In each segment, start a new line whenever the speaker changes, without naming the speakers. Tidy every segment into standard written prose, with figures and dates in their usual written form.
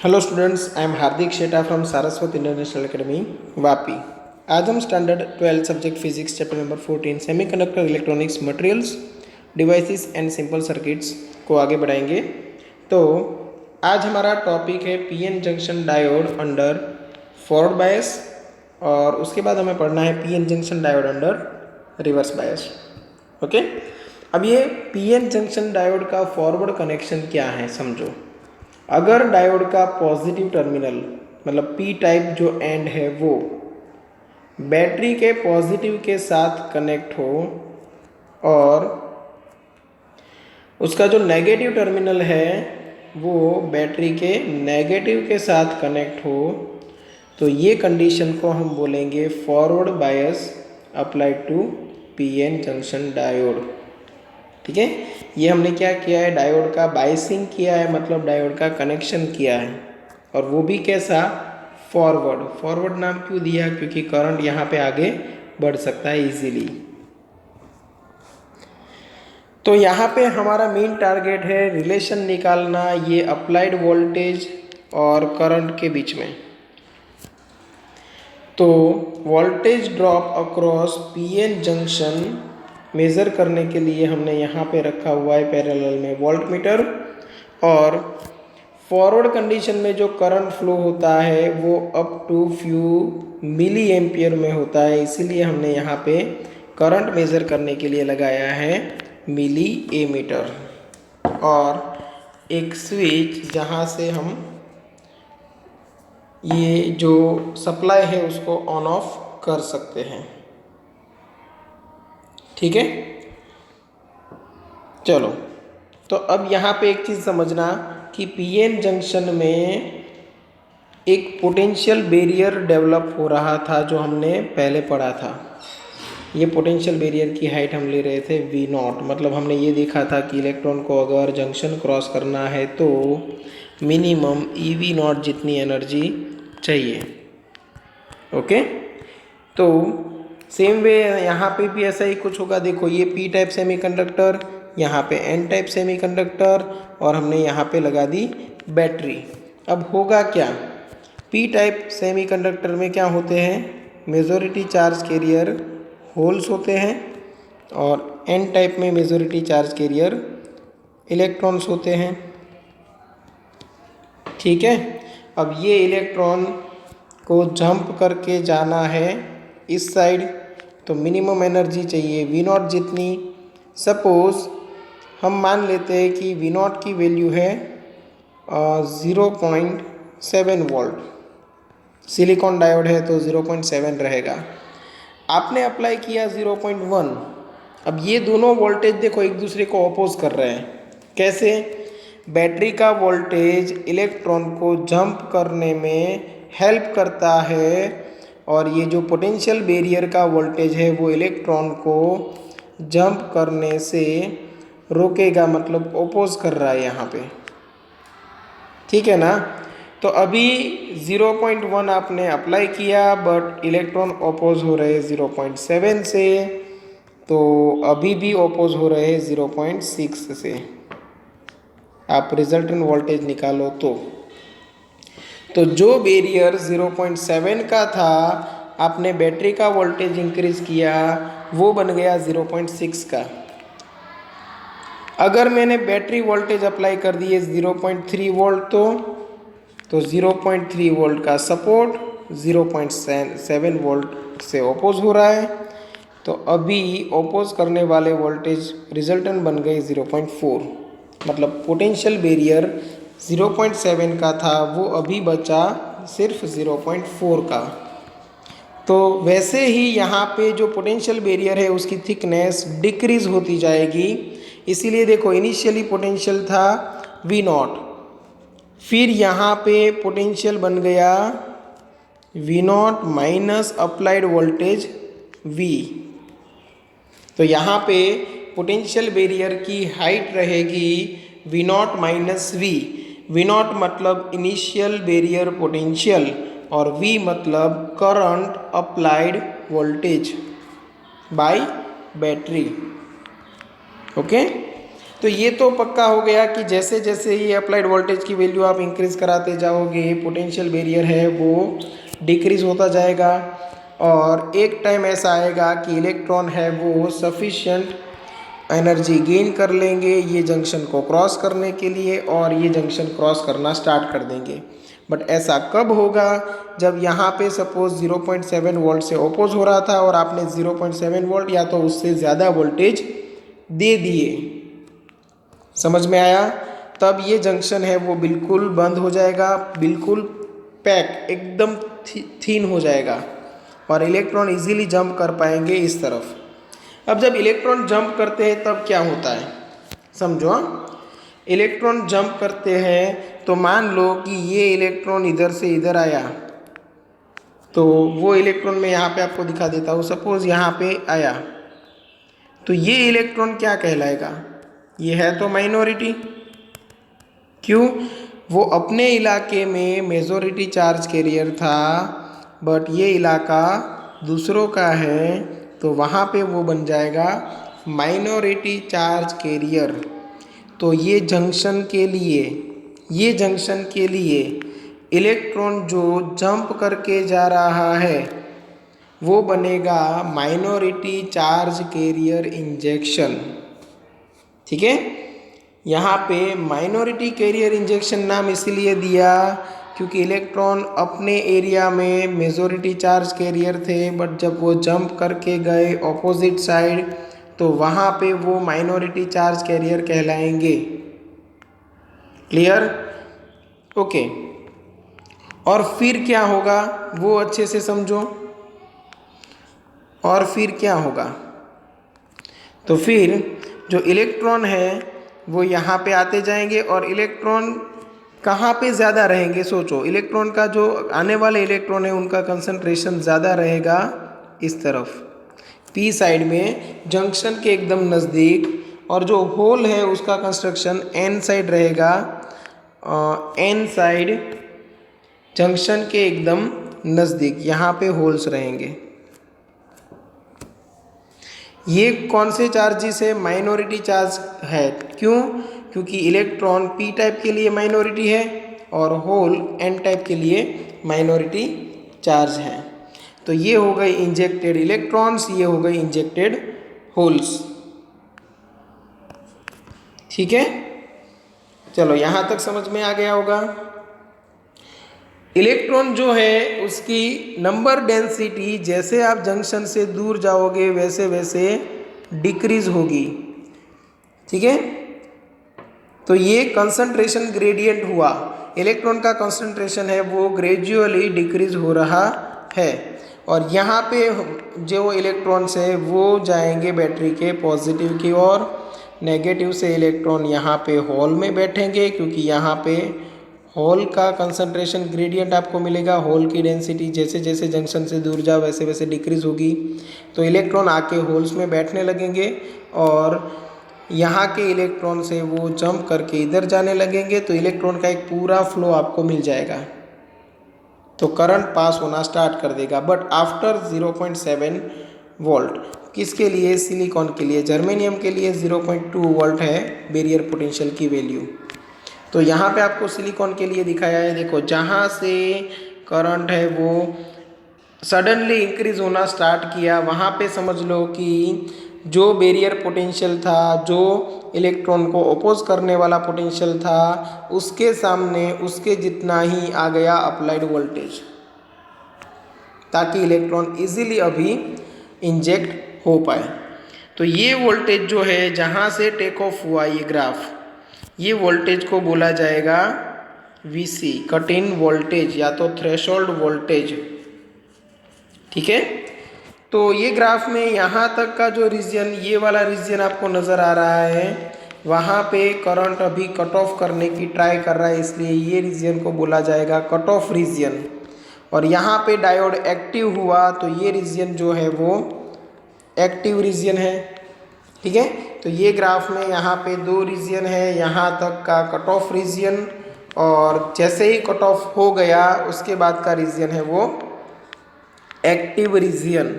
Hello students, I am Hardik Sheta from Saraswat international academy Vapi. आज हम standard 12 subject physics chapter number 14 semiconductor electronics materials devices and simple circuits को आगे बढ़ाएंगे। तो आज हमारा टॉपिक है PN junction diode under forward bias और उसके बाद हमें पढ़ना है PN junction diode under reverse bias. Okay, अब ये पीएन जंक्शन डायोड का फॉरवर्ड कनेक्शन क्या है समझो। अगर डायोड का पॉजिटिव टर्मिनल मतलब पी टाइप जो एंड है वो बैटरी के पॉजिटिव के साथ कनेक्ट हो और उसका जो नेगेटिव टर्मिनल है वो बैटरी के नेगेटिव के साथ कनेक्ट हो, तो ये कंडीशन को हम बोलेंगे forward bias applied to PN junction diode. ठीक है, ये हमने क्या किया है, डायोड का बायसिंग किया है, मतलब डायोड का कनेक्शन किया है, और वो भी कैसा, फॉरवर्ड। फॉरवर्ड नाम क्यों दिया, क्योंकि करंट यहाँ पे आगे बढ़ सकता है इजीली। तो यहाँ पे हमारा मेन टारगेट है रिलेशन निकालना ये अप्लाइड वोल्टेज और करंट के बीच में। तो voltage drop across PN junction measure करने के लिए हमने यहाँ पे रखा हुआ है पैरेलल में वोल्टमीटर, और फॉरवर्ड कंडीशन में जो करंट फ्लो होता है वो up to few milli ampere में होता है, इसीलिए हमने यहाँ पे करंट मेज़र करने के लिए लगाया है मिली एमीटर और एक स्विच जहाँ से हम ये जो सप्लाई है उसको ऑन ऑफ कर सकते हैं। ठीक है, चलो तो अब यहाँ पे एक चीज़ समझना कि पीएन जंक्शन में एक पोटेंशियल बैरियर डेवलप हो रहा था जो हमने पहले पढ़ा था। ये पोटेंशियल बैरियर की हाइट हम ले रहे थे V0, मतलब हमने ये देखा था कि इलेक्ट्रॉन को अगर जंक्शन क्रॉस करना है तो मिनिमम EV0 जितनी एनर्जी चाहिए। ओके, तो सेम वे यहाँ पे भी ऐसा ही कुछ होगा। देखो ये पी टाइप सेमीकंडक्टर, यहाँ पे एन टाइप सेमीकंडक्टर, और हमने यहाँ पे लगा दी बैटरी। अब होगा क्या, पी टाइप सेमीकंडक्टर में क्या होते हैं, मेजॉरिटी चार्ज कैरियर होल्स होते हैं, और एन टाइप में मेजॉरिटी चार्ज कैरियर इलेक्ट्रॉन्स होते हैं। ठीक है, अब ये इलेक्ट्रॉन को जंप करके जाना है इस साइड, तो मिनिमम एनर्जी चाहिए V0 जितनी। सपोज हम मान लेते हैं कि V0 की वैल्यू है 0.7 वोल्ट, सिलिकॉन डायोड है तो 0.7 रहेगा। आपने अप्लाई किया 0.1। अब ये दोनों वोल्टेज देखो एक दूसरे को अपोज कर रहे हैं। कैसे, बैटरी का वोल्टेज इलेक्ट्रॉन को जंप करने में हेल्प करता है, और ये जो पोटेंशियल बैरियर का वोल्टेज है वो इलेक्ट्रॉन को जंप करने से रोकेगा, मतलब ओपोज कर रहा है यहाँ पे। ठीक है ना, तो अभी 0.1 आपने अप्लाई किया बट इलेक्ट्रॉन ओपोज हो रहे 0.7 से, तो अभी भी ओपोज हो रहे 0.6 से। आप रिजल्टेंट वोल्टेज निकालो तो जो बैरियर 0.7 का था आपने बैटरी का वोल्टेज इंक्रीज किया वो बन गया 0.6 का। अगर मैंने बैटरी वोल्टेज अप्लाई कर दिए 0.3 वोल्ट तो 0.3 वोल्ट का सपोर्ट 0.7 वोल्ट से ओपोज हो रहा है, तो अभी ओपोज करने वाले वोल्टेज रिजल्टेंट बन गए 0.4, मतलब पोटेंशियल बैरियर 0.7 का था वो अभी बचा सिर्फ 0.4 का। तो वैसे ही यहाँ पे जो पोटेंशियल बैरियर है उसकी थिकनेस डिक्रीज होती जाएगी। इसीलिए देखो इनिशियली पोटेंशियल था V0, फिर यहाँ पे पोटेंशियल बन गया V0 minus applied voltage V। तो यहाँ पे पोटेंशियल बैरियर की हाइट रहेगी V0 माइनस V। V0 मतलब इनिशियल बैरियर पोटेंशियल और V मतलब current applied voltage bye battery. Okay, तो ये तो पक्का हो गया कि जैसे जैसे ये अप्लाइड वोल्टेज की वैल्यू आप इंक्रीज कराते जाओगे, पोटेंशियल बैरियर है वो डिक्रीज होता जाएगा, और एक टाइम ऐसा आएगा कि इलेक्ट्रॉन है वो सफिशिएंट एनर्जी गेन कर लेंगे ये जंक्शन को क्रॉस करने के लिए, और ये जंक्शन क्रॉस करना स्टार्ट कर देंगे। बट ऐसा कब होगा? जब यहाँ पे सपोज 0.7 वोल्ट से ओपोज हो रहा था और आपने 0.7 वोल्ट या तो उससे ज़्यादा वोल्टेज दे दिए। समझ में आया? तब ये जंक्शन है वो बिल्कुल बंद हो जाएगा, बिल्कुल पैक एकदम थीन हो जाएगा, और इलेक्ट्रॉन इजीली जंप कर पाएंगे इस तरफ। अब जब इलेक्ट्रॉन जंप करते हैं तब क्या होता है, समझो। इलेक्ट्रॉन जंप करते हैं तो मान लो कि ये इलेक्ट्रॉन इधर से इधर आया, तो वो इलेक्ट्रॉन मैं यहाँ पे आपको दिखा देता हूँ। सपोज यहाँ पे आया, तो ये इलेक्ट्रॉन क्या कहलाएगा? ये है तो माइनॉरिटी। क्यों? वो अपने इलाके में मेजॉरिटी चार्ज कैरियर था, बट ये इलाका दूसरों का है, तो वहाँ पे वो बन जाएगा माइनॉरिटी चार्ज कैरियर। तो ये जंक्शन के लिए इलेक्ट्रॉन जो जंप करके जा रहा है वो बनेगा माइनॉरिटी चार्ज कैरियर इंजेक्शन। ठीक है? यहाँ पे माइनॉरिटी कैरियर इंजेक्शन नाम इसलिए दिया क्योंकि इलेक्ट्रॉन अपने एरिया में मेजॉरिटी चार्ज कैरियर थे, बट जब वो जंप करके गए ऑपोजिट साइड तो वहाँ पे वो माइनॉरिटी चार्ज कैरियर कहलाएंगे। क्लियर? ओके। और फिर क्या होगा वो अच्छे से समझो। और फिर क्या होगा? तो फिर जो इलेक्ट्रॉन है वो यहाँ पे आते जाएंगे, और इलेक्ट्रॉन कहाँ पे ज़्यादा रहेंगे? सोचो, इलेक्ट्रॉन का जो आने वाले इलेक्ट्रॉन है उनका कंसंट्रेशन ज़्यादा रहेगा इस तरफ पी साइड में, जंक्शन के एकदम नज़दीक, और जो होल है उसका कंस्ट्रक्शन एन साइड रहेगा, एन साइड जंक्शन के एकदम नज़दीक, यहाँ पे होल्स रहेंगे। ये कौन से चार्जेस है? माइनॉरिटी चार्ज है। क्यों? क्योंकि इलेक्ट्रॉन पी टाइप के लिए माइनॉरिटी है और होल एन टाइप के लिए माइनॉरिटी चार्ज है। तो ये हो गए इंजेक्टेड इलेक्ट्रॉन्स, ये हो गए इंजेक्टेड होल्स। ठीक है? चलो यहाँ तक समझ में आ गया होगा। इलेक्ट्रॉन जो है उसकी नंबर डेंसिटी जैसे आप जंक्शन से दूर जाओगे वैसे वैसे डिक्रीज होगी। ठीक है? तो ये कंसंट्रेशन ग्रेडियंट हुआ, इलेक्ट्रॉन का कंसंट्रेशन है वो ग्रेजुअली डिक्रीज हो रहा है, और यहाँ पे जो इलेक्ट्रॉन्स है वो जाएंगे बैटरी के पॉजिटिव की ओर, नेगेटिव से इलेक्ट्रॉन यहाँ पे होल में बैठेंगे, क्योंकि यहाँ पे होल का कंसंट्रेशन ग्रेडियंट आपको मिलेगा। होल की डेंसिटी जैसे जैसे जंक्शन से दूर जाओ वैसे वैसे डिक्रीज होगी, तो इलेक्ट्रॉन आके होल्स में बैठने लगेंगे, और यहाँ के इलेक्ट्रॉन से वो जंप करके इधर जाने लगेंगे, तो इलेक्ट्रॉन का एक पूरा फ्लो आपको मिल जाएगा, तो करंट पास होना स्टार्ट कर देगा। बट आफ्टर 0.7 वोल्ट, किसके लिए? सिलिकॉन के लिए। जर्मेनियम के लिए 0.2 वोल्ट है बैरियर पोटेंशियल की वैल्यू। तो यहाँ पे आपको सिलिकॉन के लिए दिखाया है, देखो जहाँ से करंट है वो सडनली इंक्रीज होना स्टार्ट किया, वहाँ पे समझ लो कि जो बैरियर पोटेंशियल था, जो इलेक्ट्रॉन को अपोज करने वाला पोटेंशियल था, उसके सामने उसके जितना ही आ गया अप्लाइड वोल्टेज, ताकि इलेक्ट्रॉन इजीली अभी इंजेक्ट हो पाए। तो ये वोल्टेज जो है जहाँ से टेक ऑफ हुआ ये ग्राफ, ये वोल्टेज को बोला जाएगा VC, कट इन वोल्टेज या तो थ्रेशोल्ड वोल्टेज। ठीक है? तो ये ग्राफ में यहाँ तक का जो रीजन, ये वाला रीजन आपको नज़र आ रहा है, वहाँ पे करंट अभी कट ऑफ करने की ट्राई कर रहा है, इसलिए ये रीजन को बोला जाएगा कट ऑफ रीजन। और यहाँ पे डायोड एक्टिव हुआ तो ये रीजन जो है वो एक्टिव रीजन है। ठीक है? तो ये ग्राफ में यहाँ पे दो रीजन है, यहाँ तक का कट ऑफ रीजन, और जैसे ही कट ऑफ हो गया उसके बाद का रीजन है वो एक्टिव रीजन।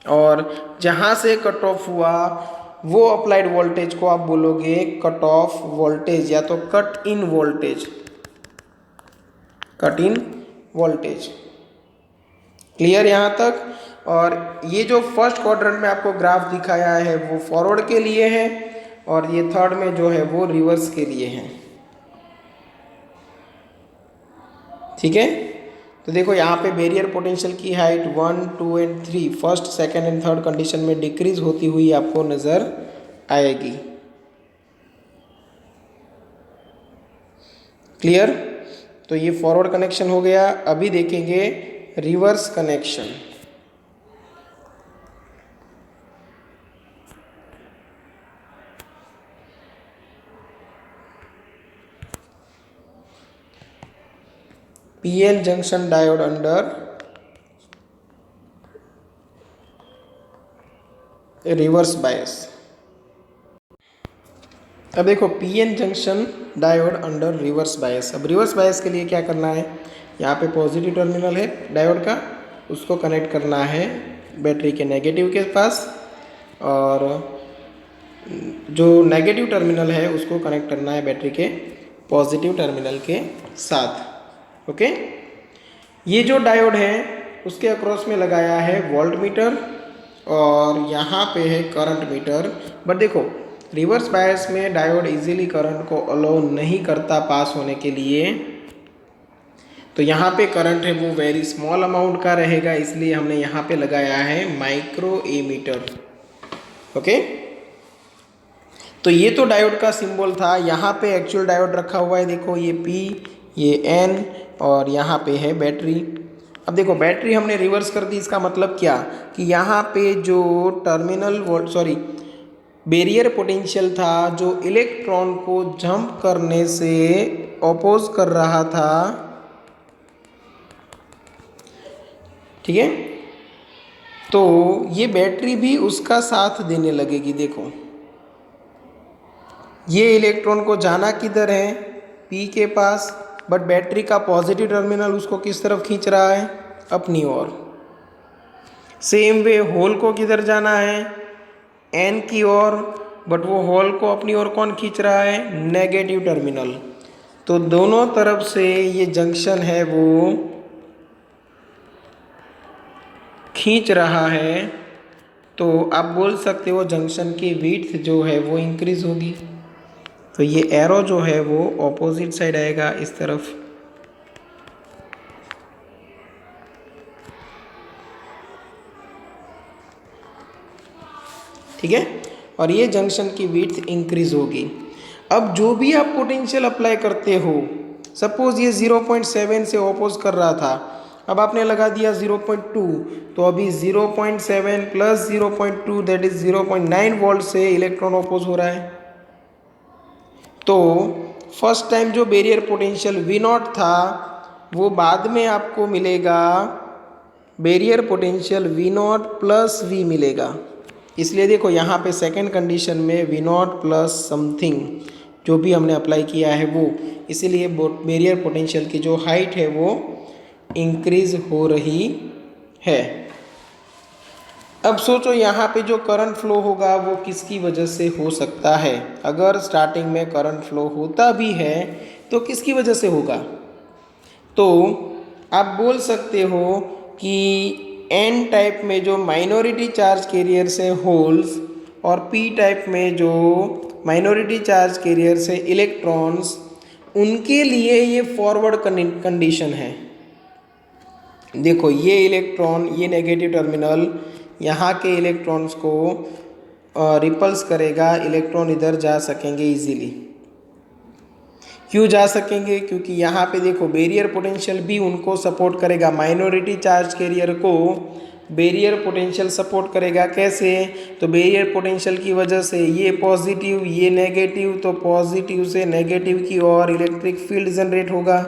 और जहाँ से कट ऑफ हुआ वो अप्लाइड वोल्टेज को आप बोलोगे कट ऑफ वोल्टेज या तो cut in voltage, cut in voltage. Clear यहाँ तक? और ये जो फर्स्ट क्वाड्रेंट में आपको ग्राफ दिखाया है वो फॉरवर्ड के लिए है और ये थर्ड में जो है वो रिवर्स के लिए है। ठीक है, तो देखो यहाँ पे बैरियर पोटेंशियल की height 1, 2 and 3 first, second and third condition में डिक्रीज होती हुई आपको नजर आएगी। क्लियर? तो ये फॉरवर्ड कनेक्शन हो गया। अभी देखेंगे reverse connection. PN junction diode under reverse बायस। अब देखो PN junction diode under reverse बायस। अब रिवर्स बायस के लिए क्या करना है, यहाँ पे पॉजिटिव टर्मिनल है डायोड का, उसको कनेक्ट करना है बैटरी के नेगेटिव के पास, और जो नेगेटिव टर्मिनल है उसको कनेक्ट करना है बैटरी के पॉजिटिव टर्मिनल के साथ। ओके, ये जो डायोड है उसके अक्रॉस में लगाया है वोल्ट मीटर और यहाँ पे है करंट मीटर। बट देखो रिवर्स बायस में डायोड इजीली करंट को अलाउ नहीं करता पास होने के लिए, तो यहाँ पे करंट है वो वेरी स्मॉल अमाउंट का रहेगा, इसलिए हमने यहाँ पे लगाया है माइक्रो एमीटर। ओके, तो ये तो डायोड का सिंबल था। यहाँ पे एक्चुअल डायोड रखा हुआ है, देखो ये P, ये N और यहाँ पे है बैटरी। अब देखो बैटरी हमने रिवर्स कर दी, इसका मतलब क्या कि यहाँ पे जो बैरियर पोटेंशियल था जो इलेक्ट्रॉन को जंप करने से अपोज कर रहा था, ठीक है, तो ये बैटरी भी उसका साथ देने लगेगी। देखो ये इलेक्ट्रॉन को जाना किधर है, P के पास, बट बैटरी का पॉजिटिव टर्मिनल उसको किस तरफ खींच रहा है, अपनी ओर। सेम वे होल को किधर जाना है, N की ओर, बट वो होल को अपनी ओर कौन खींच रहा है, नेगेटिव टर्मिनल। तो दोनों तरफ से ये जंक्शन है वो खींच रहा है, तो आप बोल सकते हो जंक्शन की विड्थ जो है वो इंक्रीज होगी। तो ये एरो जो है वो ऑपोजिट साइड आएगा इस तरफ। ठीक है, और ये जंक्शन की विड्थ इंक्रीज होगी। अब जो भी आप पोटेंशियल अप्लाई करते हो, सपोज ये 0.7 से ऑपोज कर रहा था, अब आपने लगा दिया 0.2, तो अभी 0.7 प्लस 0.2 दैट इज 0.9 वोल्ट से इलेक्ट्रॉन ऑपोज हो रहा है। तो फर्स्ट टाइम जो बैरियर पोटेंशियल V0 था वो बाद में आपको मिलेगा barrier potential V0 plus V मिलेगा। इसलिए देखो यहाँ पे सेकेंड कंडीशन में V0 प्लस समथिंग जो भी हमने अप्लाई किया है वो, इसीलिए बैरियर पोटेंशियल की जो हाइट है वो इंक्रीज हो रही है। अब सोचो यहाँ पे जो करंट फ्लो होगा वो किसकी वजह से हो सकता है। अगर स्टार्टिंग में करंट फ्लो होता भी है तो किसकी वजह से होगा, तो आप बोल सकते हो कि N टाइप में जो माइनॉरिटी चार्ज कैरियर से होल्स और P टाइप में जो माइनॉरिटी चार्ज कैरियर से इलेक्ट्रॉन्स, उनके लिए ये फॉरवर्ड कंडीशन है। देखो ये इलेक्ट्रॉन, ये नेगेटिव टर्मिनल यहाँ के इलेक्ट्रॉन्स को रिपल्स करेगा, इलेक्ट्रॉन इधर जा सकेंगे इजीली। क्यों जा सकेंगे, क्योंकि यहाँ पे देखो बैरियर पोटेंशियल भी उनको सपोर्ट करेगा, माइनॉरिटी चार्ज कैरियर को बैरियर पोटेंशियल सपोर्ट करेगा। कैसे, तो बैरियर पोटेंशियल की वजह से ये पॉजिटिव ये नेगेटिव, तो पॉजिटिव से नेगेटिव की ओर इलेक्ट्रिक फील्ड जनरेट होगा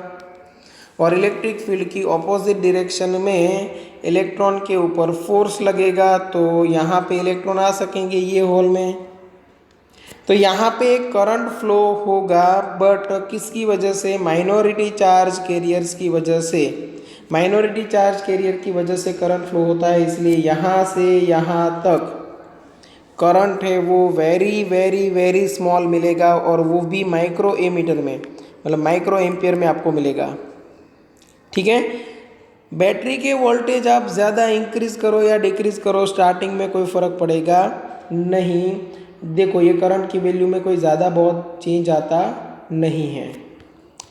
और इलेक्ट्रिक फील्ड की ऑपोजिट डायरेक्शन में इलेक्ट्रॉन के ऊपर फोर्स लगेगा, तो यहाँ पे इलेक्ट्रॉन आ सकेंगे ये होल में। तो यहाँ पे करंट फ्लो होगा, बट किसकी वजह से, माइनॉरिटी चार्ज कैरियर्स की वजह से। माइनॉरिटी चार्ज कैरियर की वजह से करंट फ्लो होता है, इसलिए यहाँ से यहाँ तक करंट है वो वेरी वेरी वेरी स्मॉल मिलेगा, और वो भी माइक्रो एमीटर में, मतलब माइक्रो एम्पियर में आपको मिलेगा। ठीक है। बैटरी के वोल्टेज आप ज़्यादा इंक्रीज करो या डिक्रीज करो, स्टार्टिंग में कोई फ़र्क पड़ेगा नहीं। देखो ये करंट की वैल्यू में कोई ज़्यादा बहुत चेंज आता नहीं है।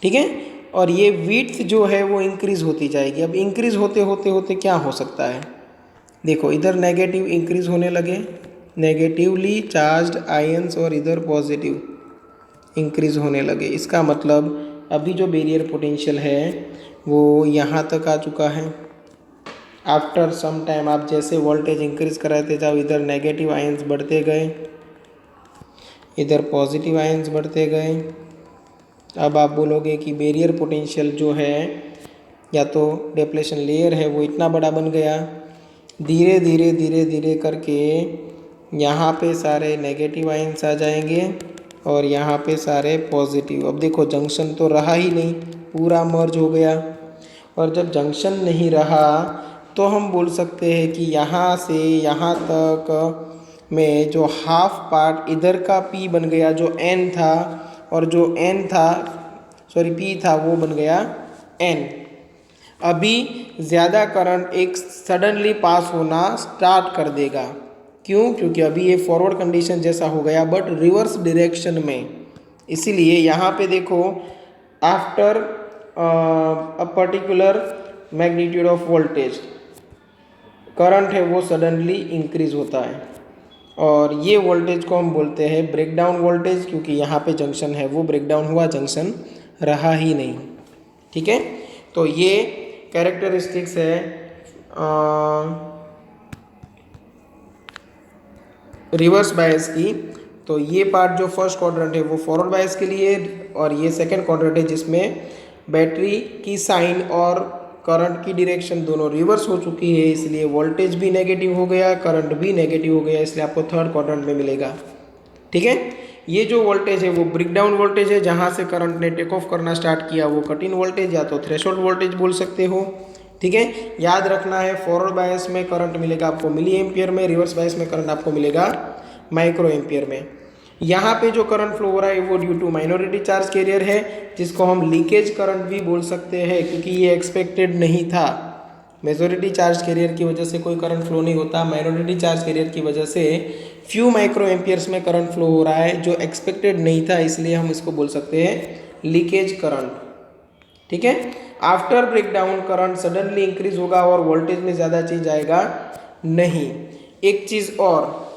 ठीक है। और ये विड्थ जो है वो इंक्रीज होती जाएगी। अब इंक्रीज होते होते होते क्या हो सकता है, देखो इधर नेगेटिव इंक्रीज होने लगे, नेगेटिवली चार्ज्ड आयंस, और इधर पॉजिटिव इंक्रीज होने लगे। इसका मतलब अभी जो बैरियर पोटेंशियल है वो यहाँ तक आ चुका है। आफ्टर सम टाइम आप जैसे वोल्टेज इंक्रीज कराते जाओ, इधर नेगेटिव आयंस बढ़ते गए, इधर पॉजिटिव आयंस बढ़ते गए। अब आप बोलोगे कि बैरियर पोटेंशियल जो है या तो डिप्लेशन लेयर है वो इतना बड़ा बन गया, धीरे धीरे धीरे धीरे करके यहाँ पे सारे नेगेटिव आयंस आ जाएंगे और यहाँ पे सारे पॉजिटिव। अब देखो जंक्शन तो रहा ही नहीं, पूरा मर्ज हो गया। और जब जंक्शन नहीं रहा तो हम बोल सकते हैं कि यहाँ से यहाँ तक में जो हाफ पार्ट इधर का P बन गया जो N था, और जो N था सॉरी P था वो बन गया N। अभी ज़्यादा करंट एक सडनली पास होना स्टार्ट कर देगा। क्यों? क्योंकि अभी ये फॉरवर्ड कंडीशन जैसा हो गया बट रिवर्स डायरेक्शन में। इसीलिए यहाँ पे देखो after a particular magnitude of voltage current है वो सडनली इंक्रीज होता है, और ये वोल्टेज को हम बोलते हैं ब्रेकडाउन वोल्टेज, क्योंकि यहाँ पे जंक्शन है वो ब्रेकडाउन हुआ, जंक्शन रहा ही नहीं। ठीक है। तो ये कैरेक्टरिस्टिक्स है रिवर्स बायस की। तो ये पार्ट जो फर्स्ट क्वाड्रेंट है वो फॉरवर्ड बायस के लिए, और ये सेकंड क्वाड्रेंट है जिसमें बैटरी की साइन और करंट की डायरेक्शन दोनों रिवर्स हो चुकी है, इसलिए वोल्टेज भी नेगेटिव हो गया, करंट भी नेगेटिव हो गया, इसलिए आपको थर्ड क्वाड्रेंट में मिलेगा। ठीक है। ये जो वोल्टेज है वो ब्रेकडाउन वोल्टेज है, जहाँ से करंट ने टेक ऑफ करना स्टार्ट किया वो कट इन वोल्टेज या तो थ्रेशोल्ड वोल्टेज बोल सकते हो। ठीक है। याद रखना है फॉरवर्ड बायस में करंट मिलेगा आपको मिली एम्पियर में, रिवर्स बायस में करंट आपको मिलेगा माइक्रो एम्पियर में। यहाँ पे जो करंट फ्लो हो रहा है वो due to minority charge carrier है, जिसको हम लीकेज करंट भी बोल सकते हैं, क्योंकि ये एक्सपेक्टेड नहीं था। मेजॉरिटी चार्ज कैरियर की वजह से कोई करंट फ्लो नहीं होता, माइनॉरिटी चार्ज कैरियर की वजह से फ्यू माइक्रो एम्पियर्स में करंट फ्लो हो रहा है जो एक्सपेक्टेड नहीं था, इसलिए हम इसको बोल सकते हैं लीकेज करंट। ठीक है। After breakdown current suddenly increase होगा और वोल्टेज में ज़्यादा चेंज आएगा नहीं। एक चीज़ और,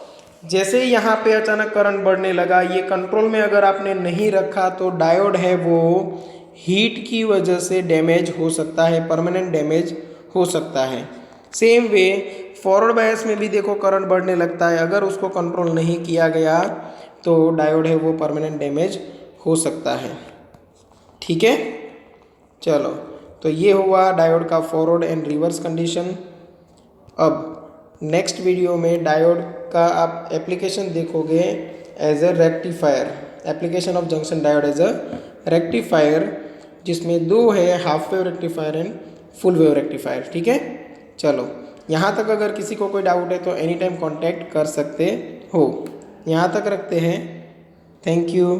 जैसे यहाँ पे अचानक करंट बढ़ने लगा, ये कंट्रोल में अगर आपने नहीं रखा तो डायोड है वो हीट की वजह से डैमेज हो सकता है, परमानेंट डैमेज हो सकता है। सेम वे फॉरवर्ड बायस में भी देखो करंट बढ़ने लगता है, अगर उसको कंट्रोल नहीं किया गया तो डायोड है वो परमानेंट डैमेज हो सकता है। ठीक है। चलो, तो ये हुआ डायोड का फॉरवर्ड एंड रिवर्स कंडीशन। अब नेक्स्ट वीडियो में डायोड का आप एप्लीकेशन देखोगे as a rectifier, application of junction diode as a rectifier, जिसमें दो है, half wave rectifier and full wave rectifier. ठीक है। चलो, यहाँ तक अगर किसी को कोई डाउट है तो एनी टाइम कॉन्टैक्ट कर सकते हो। यहाँ तक रखते हैं। Thank you.